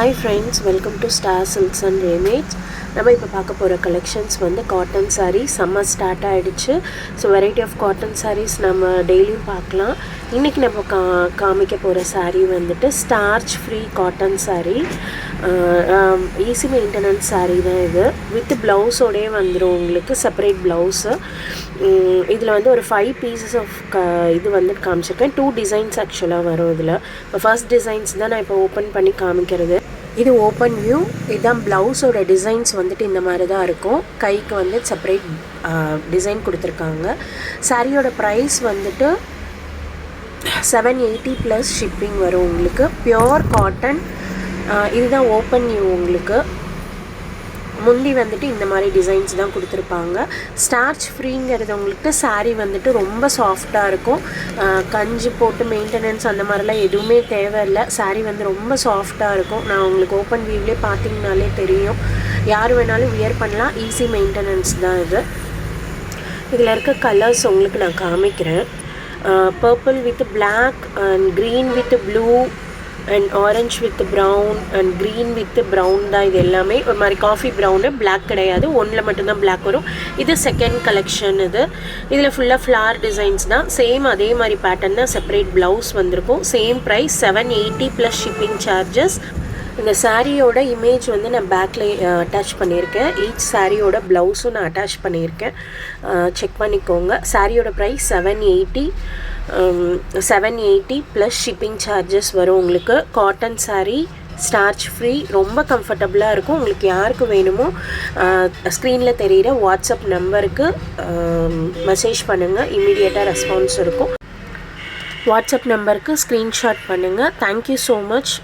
Hi friends, welcome to Star Silks and Remakes. நம்ம இப்போ பார்க்க போகிற கலெக்ஷன்ஸ் வந்து காட்டன் சாரீஸ் சம்மர் ஸ்டார்ட் ஆகிடுச்சு. So variety of cotton saris நம்ம டெய்லியும் பார்க்கலாம். இன்றைக்கி நம்ம காமிக்க போகிற சாரீ வந்துட்டு starch free cotton sari. Easy maintenance sari தான் இது. வித் ப்ளவுஸோடே வந்துடும் உங்களுக்கு செப்பரேட் ப்ளவுஸு. இதில் வந்து ஒரு 5 பீசஸ் ஆஃப் இது வந்து காமிச்சிருக்கேன். 2 டிசைன்ஸ் ஆக்சுவலாக வரும் இதில். இப்போ ஃபர்ஸ்ட் டிசைன்ஸ் தான் நான் இப்போ ஓப்பன் பண்ணி காமிக்கிறது. இது ஓப்பன் வியூ. இதுதான் ப்ளவுஸோட டிசைன்ஸ் வந்துட்டு இந்த மாதிரி தான் இருக்கும். கைக்கு வந்து செப்பரேட் டிசைன் கொடுத்துருக்காங்க. சாரியோட ப்ரைஸ் வந்துட்டு 780 ப்ளஸ் ஷிப்பிங் வரும் உங்களுக்கு. Pure cotton. இதுதான் ஓப்பன் வியூ உங்களுக்கு. முந்தி வந்துட்டு இந்த மாதிரி டிசைன்ஸ் தான் கொடுத்துருப்பாங்க. ஸ்டார்ச் ஃப்ரீங்கிறது உங்களுக்கு சாரீ வந்துட்டு ரொம்ப சாஃப்டாக இருக்கும். கஞ்சி போட்டு மெயின்டெனன்ஸ் அந்த மாதிரிலாம் எதுவுமே தேவையில்லை. சாரீ வந்து ரொம்ப சாஃப்டாக இருக்கும். நான் உங்களுக்கு ஓப்பன் வியூவிலே பார்த்தீங்கனாலே தெரியும். யார் வேணாலும் வியர் பண்ணலாம். ஈஸி மெயின்டெனன்ஸ் தான் இது. இதில் இருக்க கலர்ஸ் உங்களுக்கு நான் காமிக்கிறேன். Purple with black and green with blue and orange with brown and green with brown தான். இது எல்லாமே ஒரு மாதிரி காஃபி ப்ரௌனு, பிளாக் கிடையாது. ஒன்றில் மட்டும்தான் பிளாக் வரும். இது செகண்ட் கலெக்ஷன். இதில் ஃபுல்லாக ஃப்ளார் டிசைன்ஸ் தான். சேம் அதே மாதிரி பேட்டர்ன் தான். செப்பரேட் ப்ளவுஸ் வந்திருக்கும். Same price 780 plus shipping charges. இந்த சாரியோட இமேஜ் வந்து நான் பேக்கில் அட்டாச் பண்ணியிருக்கேன். ஈச் சாரியோட ப்ளவுஸும் நான் அட்டாச் பண்ணியிருக்கேன். செக் பண்ணிக்கோங்க. சாரியோட ப்ரைஸ் 780 ப்ளஸ் ஷிப்பிங் சார்ஜஸ் வரும் உங்களுக்கு. காட்டன் சாரீ, ஸ்டார்ச் ஃப்ரீ, ரொம்ப கம்ஃபர்டபுளாக இருக்கும். உங்களுக்கு யாருக்கு வேணுமோ ஸ்க்ரீனில் தெரிகிற வாட்ஸ்அப் நம்பருக்கு மெசேஜ் பண்ணுங்கள். இமீடியட்டாக ரெஸ்பான்ஸ் இருக்கும். வாட்ஸ்அப் நம்பருக்கு ஸ்க்ரீன்ஷாட் பண்ணுங்கள். Thank you so much.